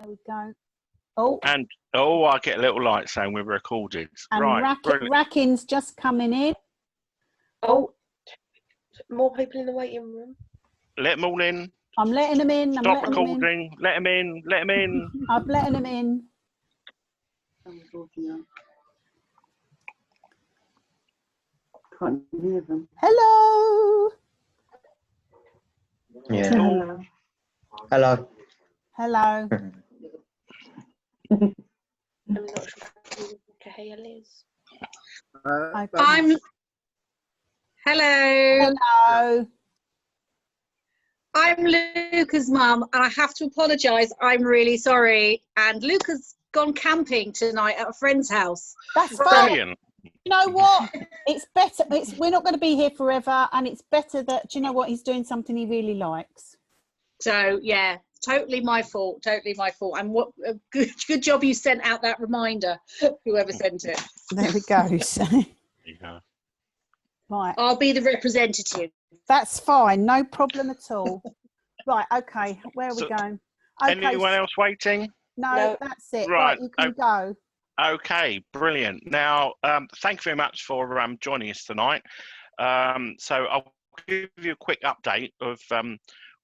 There we go. Oh, And I get a little light saying we're recorded. and Right, Racking's just coming in. Oh, more people in the waiting room. let them all in. I'm letting them in. Stop recording. Let them in. Let them in. I've letting them in. Can't hear them. Hello. Yeah. Hello. Hello. Hello. I'm not sure who Kahale is. Hello. Hello. I'm Luca's mum, and I have to apologise. I'm really sorry. And Luca's gone camping tonight at a friend's house. That's fine. Brilliant. You know what? It's better. We're not going to be here forever, and it's better that, do you know what? He's doing something he really likes. So yeah, totally my fault. Totally my fault. And what a good job you sent out that reminder. Whoever sent it. There we go. Yeah. Right. I'll be the representative. That's fine. No problem at all. Right. Okay. Where are we So, going? Okay. Anyone else waiting? No, that's it. Right, You can go. Okay, brilliant. Now, thank you very much for joining us tonight. So I'll give you a quick update of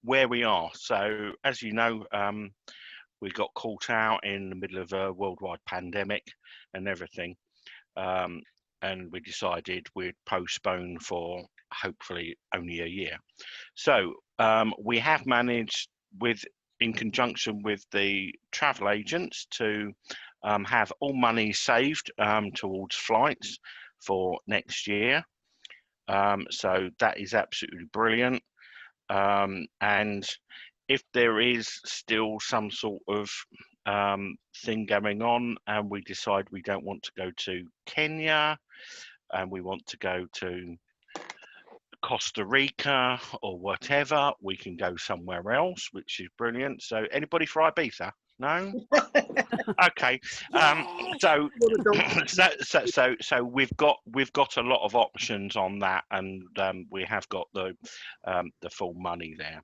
where we are. So as you know, we got caught out in the middle of a worldwide pandemic and everything. And we decided we'd postpone for hopefully only a year. So we have managed, in conjunction with the travel agents, to have all money saved towards flights for next year. So that is absolutely brilliant. And if there is still some sort of thing going on and we decide we don't want to go to Kenya and we want to go to Costa Rica or whatever, we can go somewhere else, which is brilliant. So anybody for Ibiza? No. Okay. So we've got a lot of options on that, and we have got the full money there.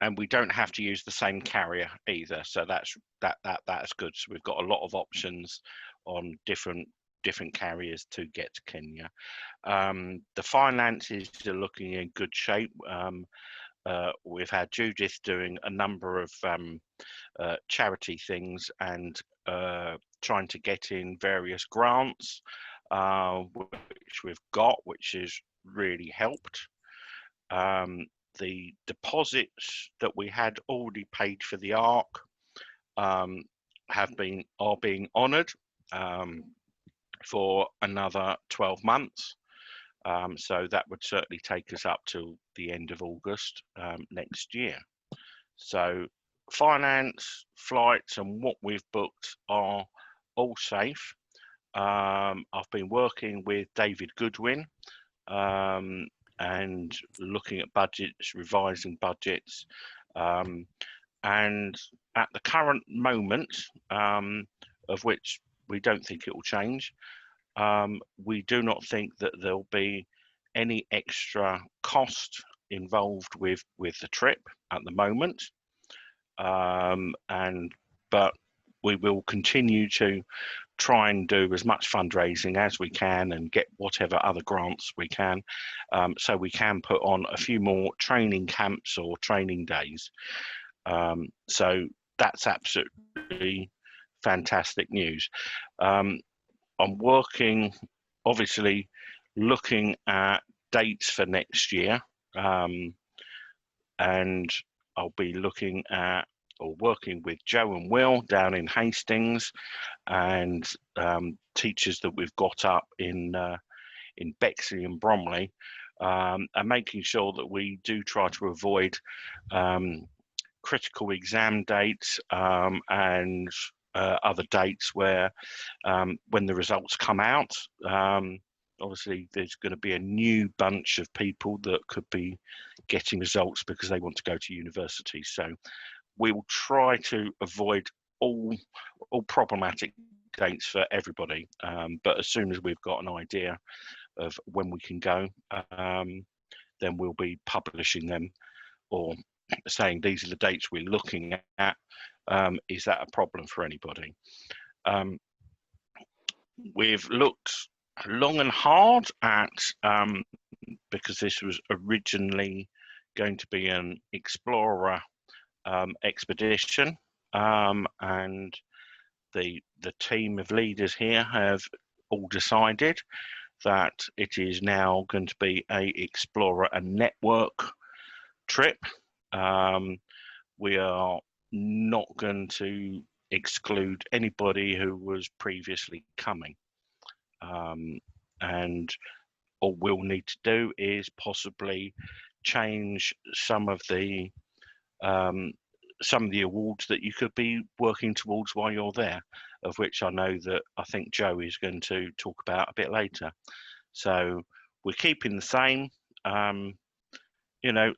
And we don't have to use the same carrier either, so that's good. So we've got a lot of options on different carriers to get to Kenya. The finances are looking in good shape. We've had Judith doing a number of charity things and trying to get in various grants, which we've got, which has really helped. The deposits that we had already paid for the Ark are being honoured for another 12 months. So that would certainly take us up till the end of August next year. So finance, flights and what we've booked are all safe. I've been working with David Goodwin and looking at budgets, revising budgets. And at the current moment, of which we don't think it will change, we do not think that there'll be any extra cost involved with the trip at the moment, but we will continue to try and do as much fundraising as we can and get whatever other grants we can, so we can put on a few more training camps or training days. So that's absolutely fantastic news. I'm working, obviously, looking at dates for next year, and I'll be looking at or working with Joe and Will down in Hastings, and teachers that we've got up in Bexley and Bromley, and making sure that we do try to avoid critical exam dates and other dates where when the results come out, obviously there's going to be a new bunch of people that could be getting results because they want to go to university. So we will try to avoid all problematic dates for everybody, but as soon as we've got an idea of when we can go, then we'll be publishing them or saying these are the dates we're looking at, is that a problem for anybody? We've looked long and hard at, because this was originally going to be an explorer expedition, and the team of leaders here have all decided that it is now going to be a explorer and network trip. We are not going to exclude anybody who was previously coming, and all we'll need to do is possibly change some of the awards that you could be working towards while you're there, of which I know that I think Joe is going to talk about a bit later. So we're keeping the same,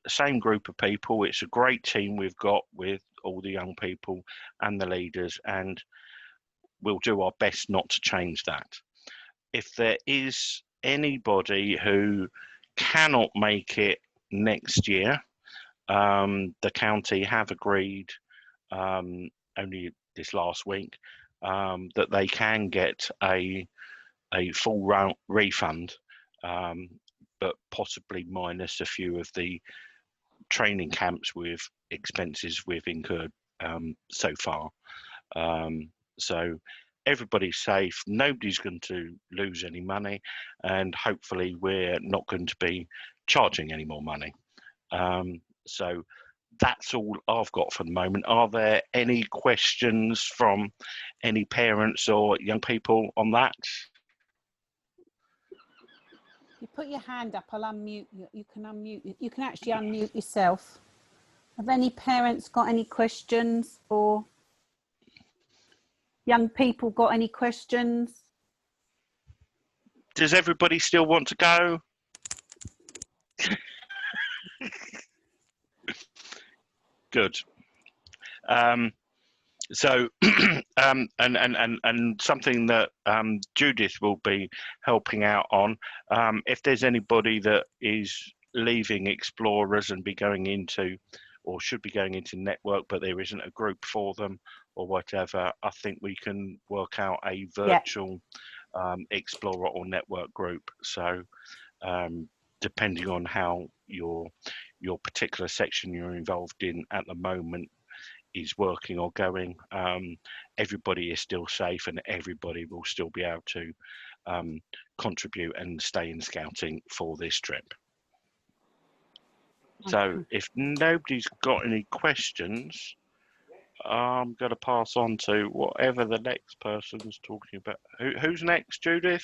same group of people. It's a great team we've got with all the young people and the leaders, and we'll do our best not to change that. If there is anybody who cannot make it next year, the county have agreed only this last week that they can get a full refund, but possibly minus a few of the training camps with expenses we've incurred so far. So everybody's safe, nobody's going to lose any money, and hopefully we're not going to be charging any more money. So that's all I've got for the moment. Are there any questions from any parents or young people on that? You put your hand up, I'll unmute you. You can unmute. You can actually unmute yourself. Have any parents got any questions, or young people got any questions? Does everybody still want to go? Good. So, and something that Judith will be helping out on, if there's anybody that is leaving Explorers and be going into, or should be going into Network, but there isn't a group for them or whatever, I think we can work out a virtual Explorer or Network group. So, depending on how your particular section you're involved in at the moment is working or going, everybody is still safe and everybody will still be able to contribute and stay in scouting for this trip. So if nobody's got any questions, I'm going to pass on to whatever the next person's talking about. Who's next, Judith?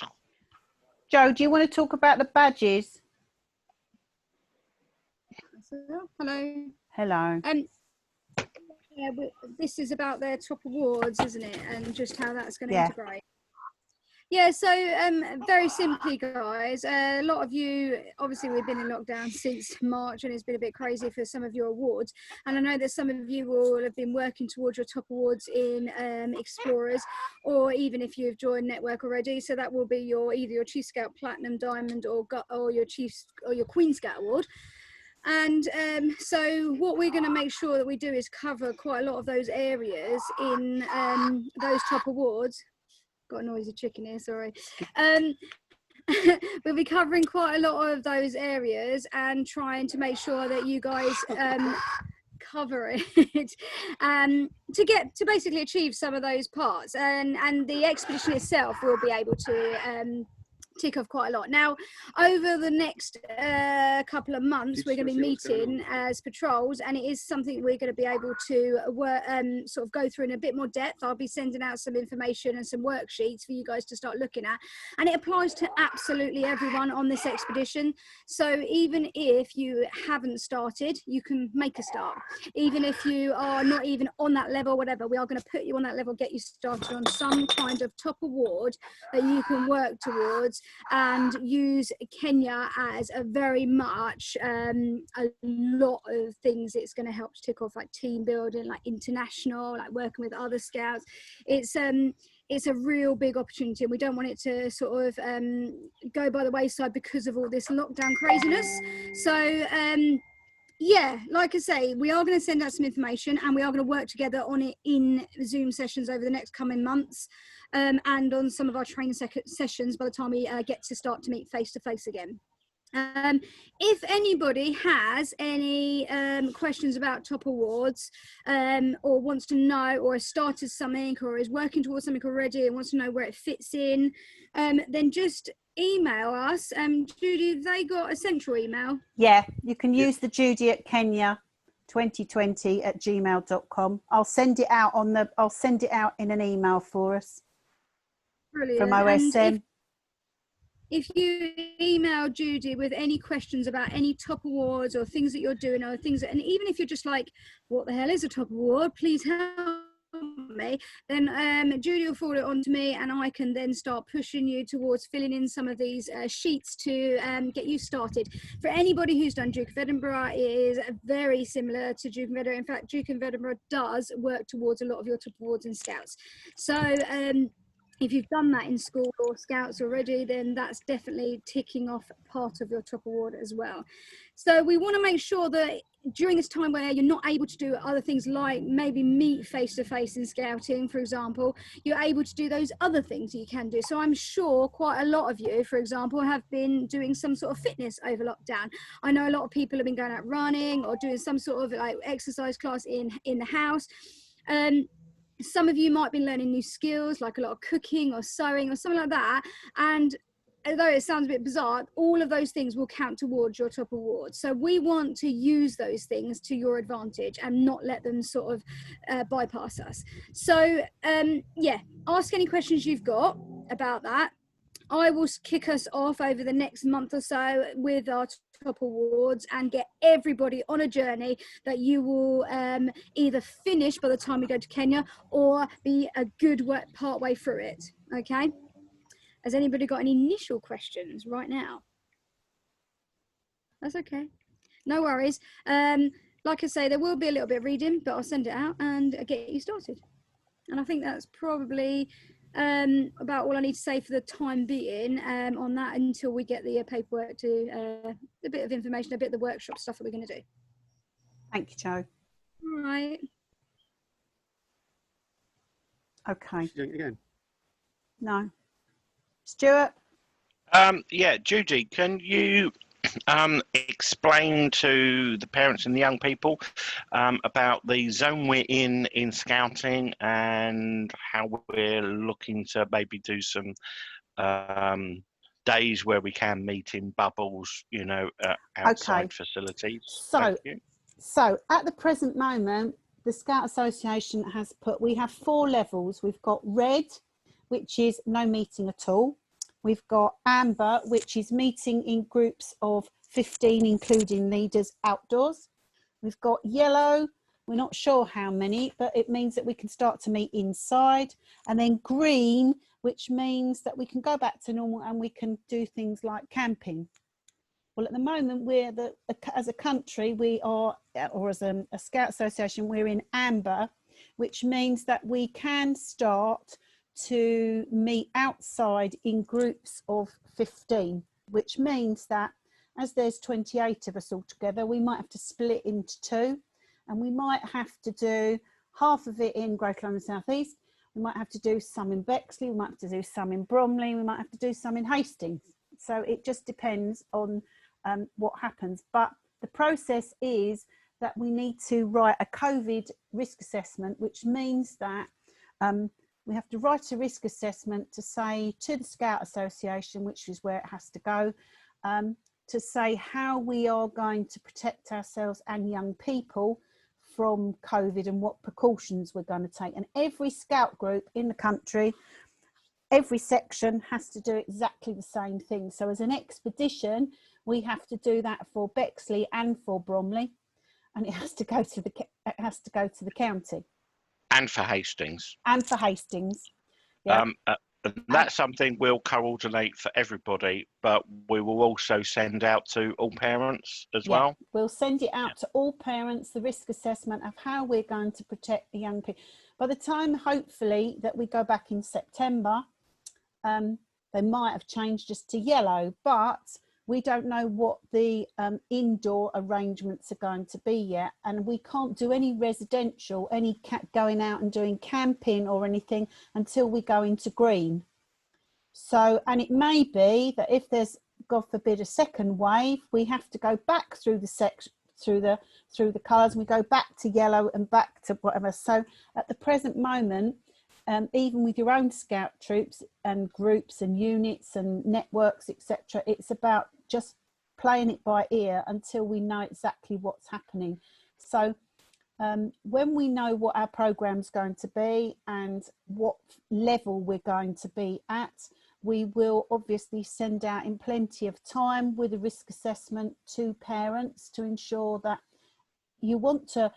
Joe, do you want to talk about the badges? Hello. Hello. Yeah, this is about their top awards, isn't it? And just how that's going to integrate. Yeah, so very simply, guys, a lot of you, obviously we've been in lockdown since March and it's been a bit crazy for some of your awards. And I know that some of you will have been working towards your top awards in Explorers, or even if you've joined Network already. So that will be either your Chief Scout Platinum, Diamond, or your your Queen Scout Award. And so what we're going to make sure that we do is cover quite a lot of those areas in those top awards. Got a noisy chicken here, sorry. We'll be covering quite a lot of those areas and trying to make sure that you guys cover it to basically achieve some of those parts, and the expedition itself will be able to tick off quite a lot. Now, over the next couple of months, we're going to be meeting as patrols, and it is something we're going to be able to sort of go through in a bit more depth. I'll be sending out some information and some worksheets for you guys to start looking at, and it applies to absolutely everyone on this expedition. So even if you haven't started, you can make a start. Even if you are not even on that level, whatever, we are going to put you on that level, get you started on some kind of top award that you can work towards, and use Kenya as a very much a lot of things it's going to help to tick off, like team building, like international, like working with other scouts. It's a real big opportunity, and we don't want it to sort of go by the wayside because of all this lockdown craziness. So Yeah, like I say, we are going to send out some information, and we are going to work together on it in Zoom sessions over the next coming months, and on some of our training sessions by the time we get to start to meet face to face again. If anybody has any questions about Top Awards, or wants to know, or has started something, or is working towards something already and wants to know where it fits in, then just email us. Judy, have they got a central email? Yeah, you can use the Judy at Kenya 2020@gmail.com. I'll send it out I'll send it out in an email for us. Brilliant. From OSM. And if you email Judy with any questions about any Top Awards or things that you're doing, or things that, and even if you're just like, what the hell is a Top Award, please help me, then Judy will forward it on to me, and I can then start pushing you towards filling in some of these sheets to get you started. For anybody who's done Duke of Edinburgh, it is very similar to Duke of Edinburgh. In fact, Duke of Edinburgh does work towards a lot of your Top Awards and Scouts. So if you've done that in school or Scouts already, then that's definitely ticking off part of your Top Award as well. So we want to make sure that during this time where you're not able to do other things, like maybe meet face-to-face in Scouting, for example, you're able to do those other things that you can do. So I'm sure quite a lot of you, for example, have been doing some sort of fitness over lockdown. I know a lot of people have been going out running or doing some sort of like exercise class in the house. Some of you might be learning new skills, like a lot of cooking or sewing or something like that. And although it sounds a bit bizarre, all of those things will count towards your Top Award. So we want to use those things to your advantage and not let them sort of bypass us. So yeah, ask any questions you've got about that. I will kick us off over the next month or so with our Top Awards and get everybody on a journey that you will either finish by the time we go to Kenya or be a good part way through it. Okay. Has anybody got any initial questions right now? That's okay. No worries. Like I say, there will be a little bit of reading, but I'll send it out and get you started. And I think that's probably about all I need to say for the time being on that, until we get the paperwork to a bit of information, a bit of the workshop stuff that we're going to do. Thank you, Jo. All right. Okay. Should we do it again? No. Stuart? Yeah, Judy, can you explain to the parents and the young people about the zone we're in Scouting and how we're looking to maybe do some days where we can meet in bubbles, you know, outside facilities? So at the present moment, the Scout Association has put, we have 4 levels. We've got red, which is no meeting at all. We've got amber, which is meeting in groups of 15, including leaders, outdoors. We've got yellow, we're not sure how many, but it means that we can start to meet inside. And then green, which means that we can go back to normal and we can do things like camping. Well, at the moment, as a country, we are, or as a Scout Association, we're in amber, which means that we can start to meet outside in groups of 15, which means that as there's 28 of us all together, we might have to split into 2, and we might have to do half of it in Greater London South East. We might have to do some in Bexley, we might have to do some in Bromley, we might have to do some in Hastings. So it just depends on what happens. But the process is that we need to write a COVID risk assessment, which means that we have to write a risk assessment to say to the Scout Association, which is where it has to go, to say how we are going to protect ourselves and young people from COVID and what precautions we're going to take. And every Scout group in the country, every section has to do exactly the same thing. So as an expedition, we have to do that for Bexley and for Bromley, and it has to go to the county. And for Hastings. And for Hastings. Yeah. That's something we'll coordinate for everybody, but we will also send out to all parents as well. We'll send it out to all parents, the risk assessment of how we're going to protect the young people. By the time, hopefully, that we go back in September, they might have changed just to yellow, but we don't know what the indoor arrangements are going to be yet, and we can't do any residential, any going out and doing camping or anything until we go into green. So, and it may be that if there's, God forbid, a second wave, we have to go back through the through the colours, and we go back to yellow and back to whatever. So at the present moment, even with your own scout troops and groups and units and networks, etc., it's about just playing it by ear until we know exactly what's happening. So when we know what our program's going to be and what level we're going to be at, we will obviously send out in plenty of time with a risk assessment to parents to ensure that you want to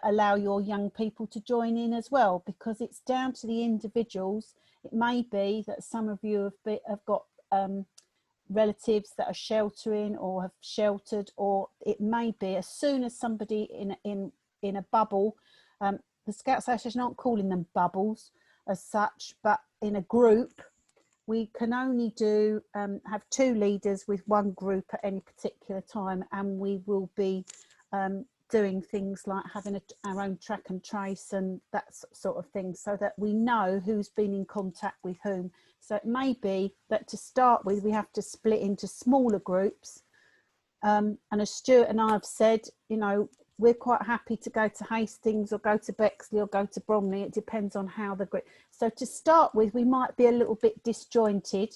allow your young people to join in as well, because it's down to the individuals. It may be that some of you have got relatives that are sheltering or have sheltered, or it may be as soon as somebody in a bubble, the Scout Association aren't calling them bubbles as such, but in a group, we can only do have 2 leaders with 1 group at any particular time, and we will be doing things like having our own track and trace and that sort of thing, so that we know who's been in contact with whom. So it may be that to start with we have to split into smaller groups, and as Stuart and I have said, you know, we're quite happy to go to Hastings or go to Bexley or go to Bromley. It depends on how the group. So to start with, we might be a little bit disjointed,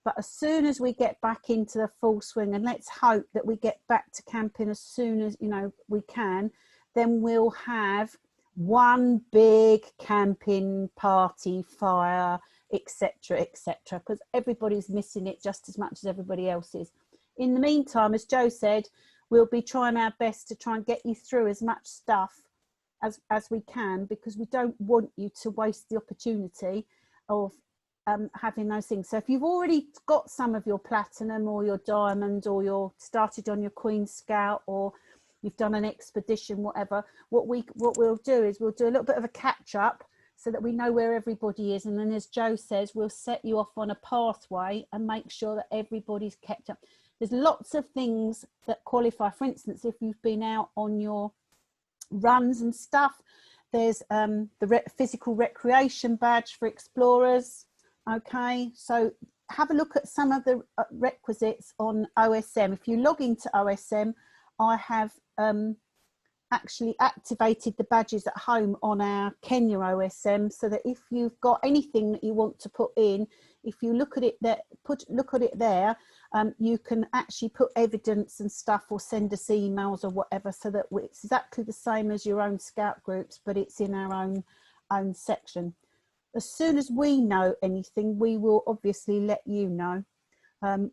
but as soon as we get back into the full swing, and let's hope that we get back to camping as soon as, you know, we can, then we'll have one big camping party, fire, etc., etc., because everybody's missing it just as much as everybody else is. In the meantime, as Joe said, we'll be trying our best to try and get you through as much stuff as we can, because we don't want you to waste the opportunity of having those things. So if you've already got some of your platinum or your diamond, or you're started on your Queen Scout, or you've done an expedition, whatever, what we'll do is we'll do a little bit of a catch up so that we know where everybody is, and then, as Joe says, we'll set you off on a pathway and make sure that everybody's kept up. There's lots of things that qualify. For instance, if you've been out on your runs and stuff, there's the physical recreation badge for explorers. Okay, so have a look at some of the requisites on OSM. If you log into OSM, I have actually activated the badges at home on our Kenya OSM, so that if you've got anything that you want to put in, if you look at it there, you can actually put evidence and stuff, or send us emails or whatever, so that it's exactly the same as your own scout groups, but it's in our own section. As soon as we know anything, we will obviously let you know.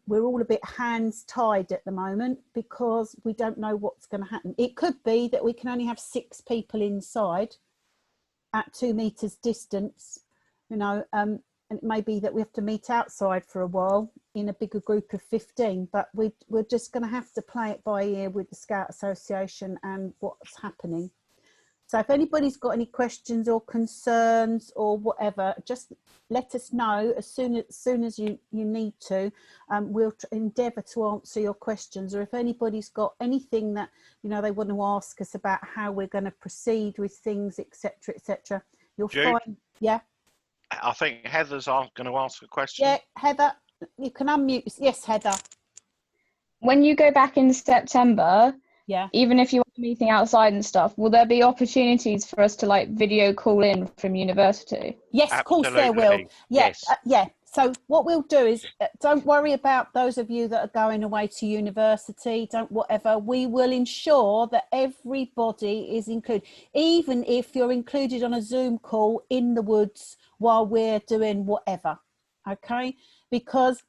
We're all a bit hands tied at the moment because we don't know what's going to happen. It could be that we can only have 6 people inside at 2 meters distance, you know, and it may be that we have to meet outside for a while in a bigger group of 15, but we're just going to have to play it by ear with the Scout Association and what's happening. So if anybody's got any questions or concerns or whatever, just let us know as soon as you need to. We'll endeavour to answer your questions, or if anybody's got anything that, you know, they want to ask us about how we're going to proceed with things, etc., etc. You'll Jude? find, yeah. I think Heather's going to ask a question. Yeah, Heather, you can unmute. Yes, Heather. When you go back in September, Yeah. even if you want a meeting outside and stuff, will there be opportunities for us to like video call in from university? Yes, of course there will. Absolutely. Yeah, Yes. yeah. So what we'll do is, don't worry about those of you that are going away to university, don't whatever. We will ensure that everybody is included, even if you're included on a Zoom call in the woods while we're doing whatever, okay? Because,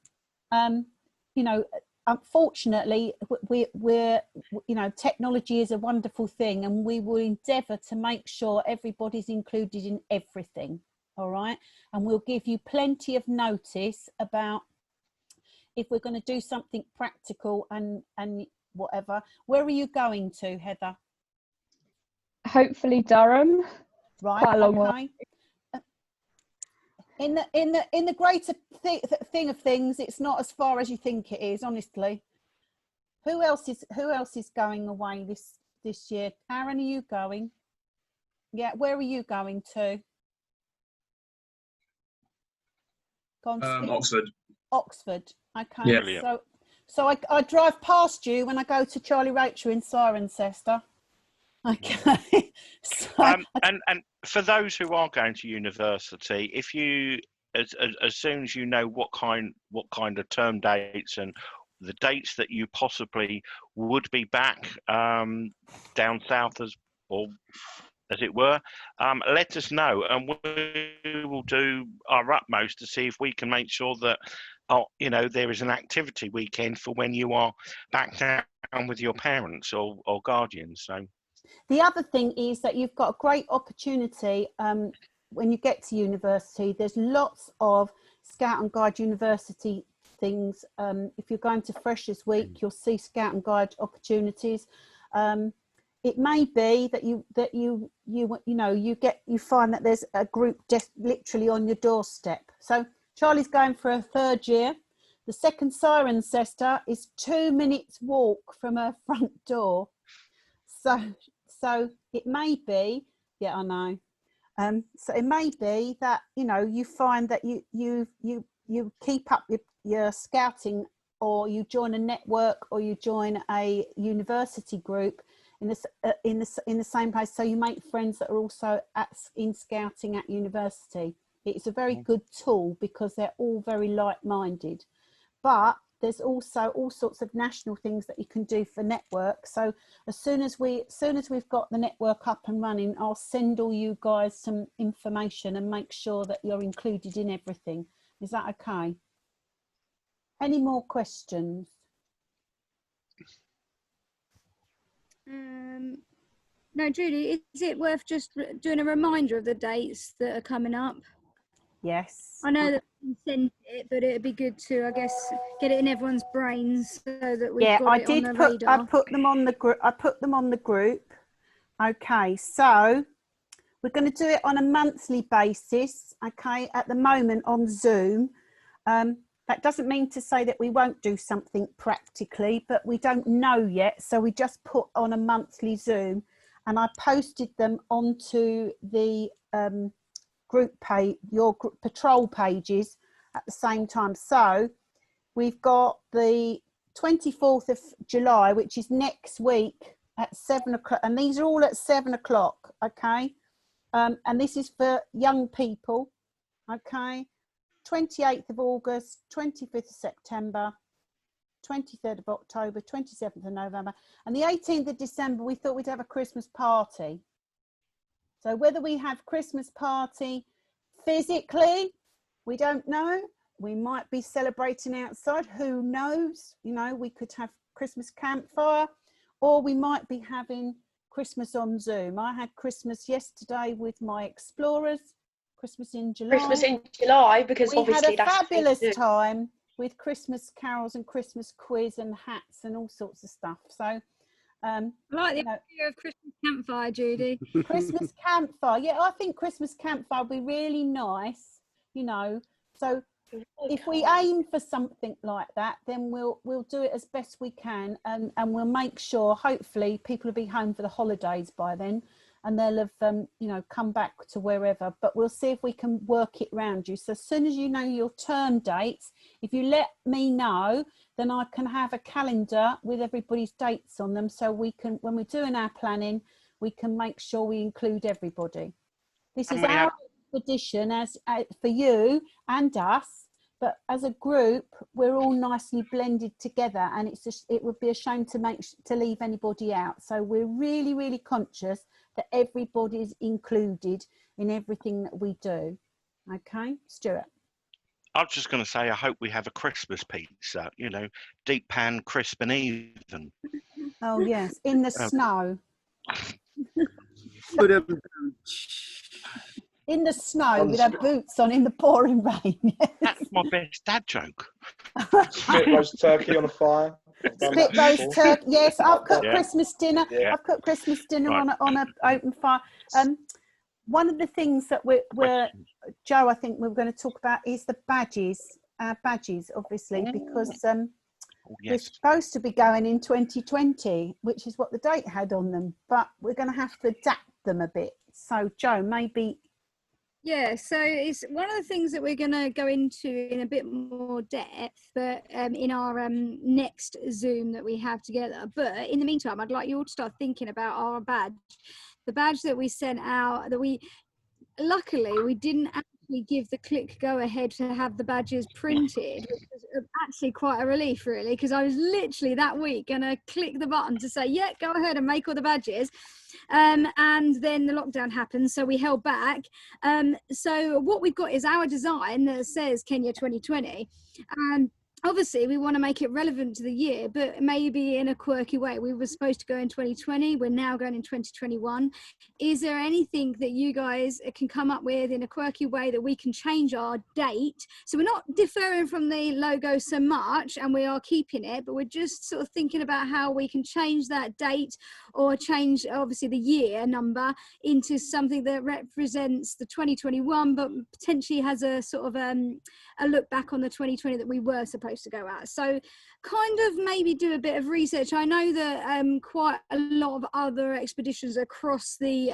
you know, unfortunately, we're, you know, technology is a wonderful thing, and we will endeavour to make sure everybody's included in everything. All right, and we'll give you plenty of notice about if we're going to do something practical and whatever. Where are you going to, Heather? Hopefully Durham. Right, Quite a long okay. In the greater thing of things, it's not as far as you think it is, honestly. Who else is going away this year? Aaron, are you going? Yeah, where are you going to? Oxford. Oxford. Okay. Yeah. Brilliant. So I drive past you when I go to Charlie Rachel in Cirencester. Okay. So And for those who are going to university, if you as soon as you know what kind of term dates and the dates that you possibly would be back down south as it were, let us know, and we will do our utmost to see if we can make sure that there is an activity weekend for when you are back down with your parents or guardians. So the other thing is that you've got a great opportunity when you get to university. There's lots of Scout and Guide University things. If you're going to Freshers Week, you'll see Scout and Guide opportunities. It may be that you find that there's a group just literally on your doorstep. So Charlie's going for her 3rd year. The second Cirencester is 2 minutes walk from her front door. So it may be, yeah, I know. So it may be that you find that you keep up your scouting, or you join a network, or you join a university group in the same place, so you make friends that are also in scouting at university. It's a very good tool because they're all very like-minded. But there's also all sorts of national things that you can do for network. So as soon as we've got the network up and running, I'll send all you guys some information and make sure that you're included in everything. Is that okay? Any more questions? No, Judy, is it worth just doing a reminder of the dates that are coming up? Yes. I know that we sent it, but it'd be good to, I guess, get it in everyone's brains so that we've got it on the radar. I put them on the group. I put them on the group. Okay, so we're going to do it on a monthly basis. Okay, at the moment on Zoom. That doesn't mean to say that we won't do something practically, but we don't know yet. So we just put on a monthly Zoom, and I posted them onto the group page, your patrol pages at the same time. So we've got the 24th of July, which is next week at 7 o'clock. And these are all at 7 o'clock. Okay. And this is for young people. Okay. 28th of August, 25th of September, 23rd of October, 27th of November, and the 18th of December, we thought we'd have a Christmas party. So whether we have Christmas party physically, we don't know. We might be celebrating outside, who knows? We could have Christmas campfire, or we might be having Christmas on Zoom. I had Christmas yesterday with my explorers. Christmas in July, because we obviously had a fabulous time with Christmas carols and Christmas quiz and hats and all sorts of stuff. So I like the idea of Christmas campfire, Judy. Christmas campfire, yeah, I think Christmas campfire would be really nice, so if we aim for something like that, then we'll do it as best we can, and we'll make sure hopefully people will be home for the holidays by then, and they'll have come back to wherever, but we'll see if we can work it around you. So as soon as you know your term dates, if you let me know, then I can have a calendar with everybody's dates on them, so we can, when we're doing our planning, we can make sure we include everybody. This is our expedition as for you and us, but as a group we're all nicely blended together, and it's just, it would be a shame to leave anybody out. So we're really, really conscious that everybody's included in everything that we do. Okay, Stuart? I was just going to say, I hope we have a Christmas pizza, deep pan, crisp and even. Oh yes, in the snow. In the snow with our boots on in the pouring rain. That's my best dad joke. Spit roast turkey on a fire. Split roast turkey. Yes, I've cooked Yeah. Christmas dinner. Yeah. I've cooked Christmas dinner Right. on a open fire. One of the things that we're Joe, I think we're going to talk about is the badges. Our badges, obviously, because Oh, We're yes. supposed to be going in 2020, which is what the date had on them, but we're going to have to adapt them a bit. So, Joe, maybe. Yeah, so it's one of the things that we're going to go into in a bit more depth, but in our next Zoom that we have together. But in the meantime, I'd like you all to start thinking about our badge. The badge that we sent out, luckily we didn't actually give the click go ahead to have the badges printed, which was actually quite a relief, really, because I was literally that week going to click the button to say, yeah, go ahead and make all the badges. And then the lockdown happened, so we held back. So what we've got is our design that says Kenya 2020. Obviously we want to make it relevant to the year, but maybe in a quirky way. We were supposed to go in 2020, we're now going in 2021. Is there anything that you guys can come up with in a quirky way that we can change our date? So we're not deferring from the logo so much, and we are keeping it, but we're just sort of thinking about how we can change that date, or change obviously the year number into something that represents the 2021, but potentially has a sort of a look back on the 2020 that we were supposed to go at. So kind of maybe do a bit of research. I know that quite a lot of other expeditions across the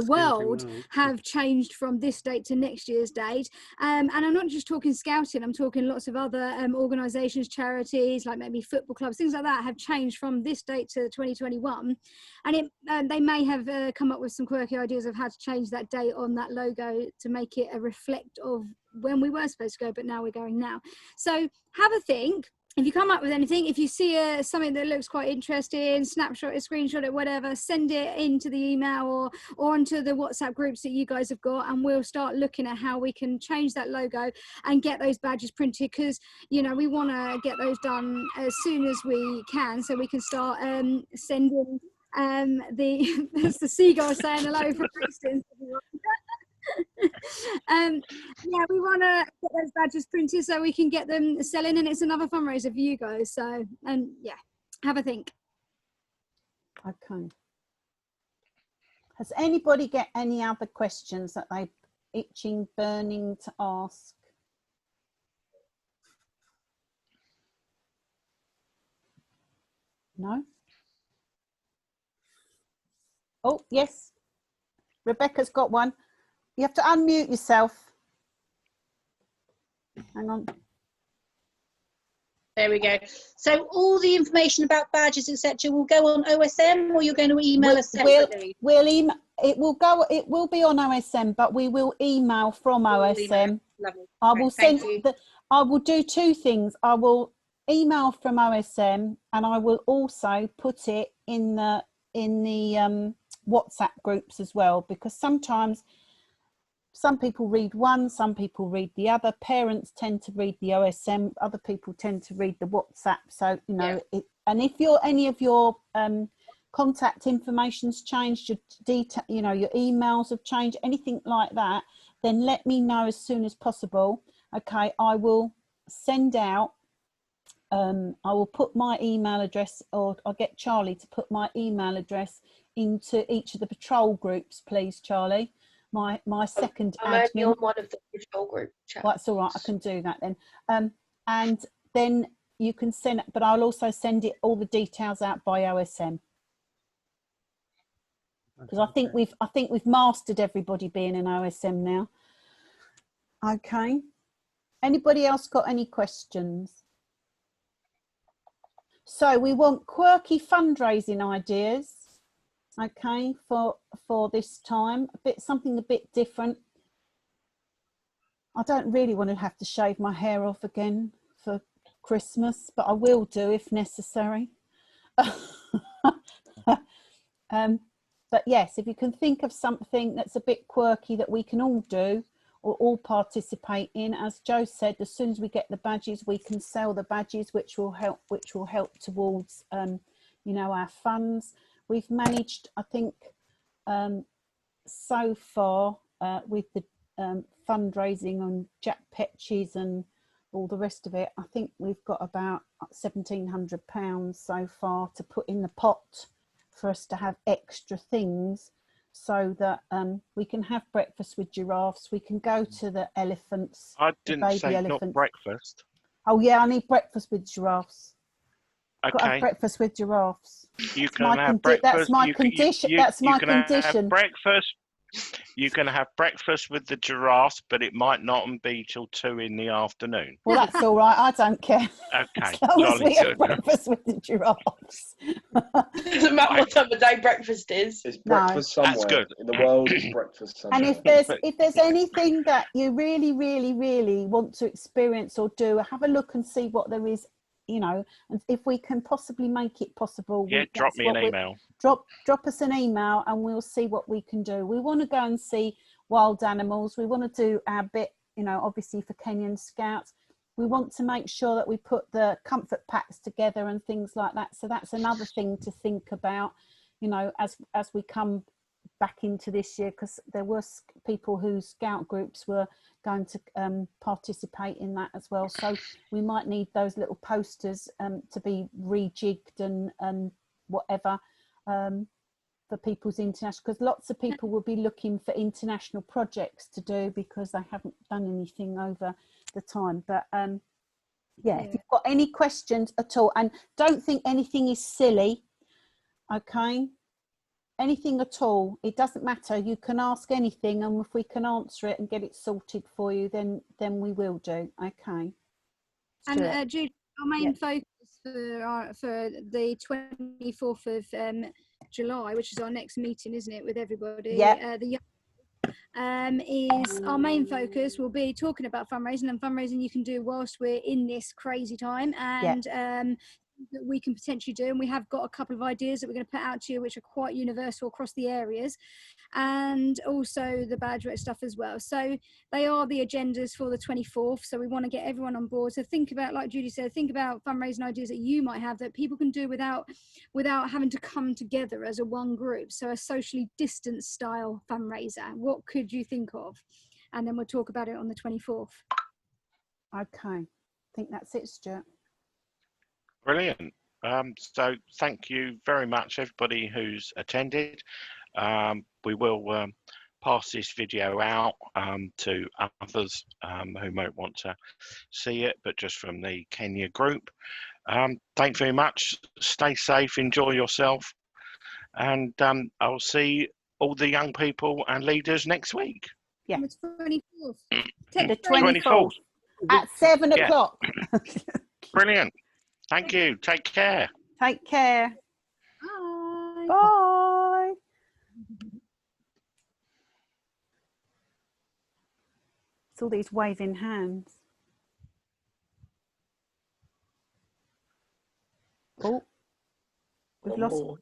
world have changed from this date to next year's date, and I'm not just talking scouting, I'm talking lots of other organisations, charities, like maybe football clubs, things like that have changed from this date to 2021, and they may have come up with some quirky ideas of how to change that date on that logo to make it a reflect of when we were supposed to go, but now we're going now. So have a think. If you come up with anything, if you see something that looks quite interesting, snapshot it, screenshot it, whatever, send it into the email or onto the WhatsApp groups that you guys have got, and we'll start looking at how we can change that logo and get those badges printed, because, you know, we want to get those done as soon as we can, so we can start sending there's the seagull saying hello from Brixton. Yeah, we want to get those badges printed so we can get them selling, and it's another fundraiser for you guys. So, and yeah, have a think. Okay. Has anybody got any other questions that they're itching, burning to ask? No? Oh, yes. Rebecca's got one. You have to unmute yourself. Hang on. There we go. So all the information about badges, etc., will go on OSM, or you're going to email us separately? We'll email. It will go. It will be on OSM, but we will email from OSM. Lovely. I will send. Thank you. I will do two things. I will email from OSM, and I will also put it in the WhatsApp groups as well, because sometimes some people read one, some people read the other. Parents tend to read the OSM, other people tend to read the WhatsApp. So, you know, and if any of your contact information's changed, your detail, you know, your emails have changed, anything like that, then let me know as soon as possible. Okay, I will send out, I will put my email address, or I'll get Charlie to put my email address into each of the patrol groups, please, Charlie. My second I'm admin. only on one of the patrol group chats. Well, that's all right, I can do that then. And then you can send, but I'll also send it all the details out by OSM, because I think we've mastered everybody being in OSM now. Okay. Anybody else got any questions? So we want quirky fundraising ideas. Okay, for this time, something a bit different. I don't really want to have to shave my hair off again for Christmas, but I will do if necessary. But yes, if you can think of something that's a bit quirky that we can all do or all participate in, as Joe said, as soon as we get the badges, we can sell the badges, which will help towards you know, our funds. We've managed, I think, so far with the fundraising on Jack Petches and all the rest of it, I think we've got about £1,700 so far to put in the pot for us to have extra things, so that we can have breakfast with giraffes. We can go to the elephants. I didn't say not breakfast. Oh yeah, I need breakfast with giraffes. Got to have Okay. breakfast with giraffes. You That's can my have condi- breakfast. that's my you can- condition. you- That's my you can have condition. breakfast. You can have breakfast with the giraffes, but it might not be till 2 in the afternoon. Well, that's all right. I don't care. Okay. As long as Jolly we have good. breakfast with the giraffes. Doesn't matter what time of day breakfast is. It's breakfast That's somewhere. good. In the world, it's breakfast somewhere. And if there's anything that you really, really, really want to experience or do, have a look and see what there is, you know, and if we can possibly make it possible. Yeah, drop me an email. Drop us an email and we'll see what we can do. We want to go and see wild animals. We want to do our bit, you know, obviously for Kenyan Scouts. We want to make sure that we put the comfort packs together and things like that. So that's another thing to think about, you know, as we come back into this year, because there were people whose scout groups were going to participate in that as well. So we might need those little posters to be rejigged and whatever for people's international, because lots of people will be looking for international projects to do because they haven't done anything over the time. But yeah, if you've got any questions at all, and don't think anything is silly, okay, anything at all, it doesn't matter, you can ask anything, and if we can answer it and get it sorted for you, then we will do. Okay. And Judy, our main Yeah. focus for the 24th of July, which is our next meeting, isn't it, with everybody? Yeah. Is our main focus will be talking about fundraising, and fundraising you can do whilst we're in this crazy time, and that we can potentially do, and we have got a couple of ideas that we're going to put out to you which are quite universal across the areas, and also the Badger stuff as well. So they are the agendas for the 24th, so we want to get everyone on board. So think about, like Judy said, think about fundraising ideas that you might have that people can do without having to come together as a one group. So a socially distanced style fundraiser, what could you think of? And then we'll talk about it on the 24th. Okay, I think that's it, Stuart. Brilliant. So thank you very much, everybody who's attended. We will pass this video out to others who might want to see it, but just from the Kenya group. Thank you very much. Stay safe, enjoy yourself, and I'll see all the young people and leaders next week. Yeah. On the 24th. The 24th. 24th at 7 Yeah. o'clock. Brilliant. Thank you. Take care. Take care. Bye. Bye. It's all these waving hands. Oh, we've One lost. more.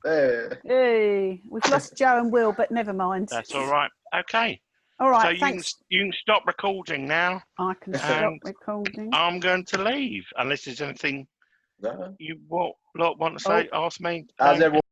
There. Hey, we've lost Joe and Will, but never mind. That's all right. Okay. All right, So you thanks. you can stop recording now. I can stop and recording. I'm going to leave unless there's anything No. you want to say, ask me. How's everyone?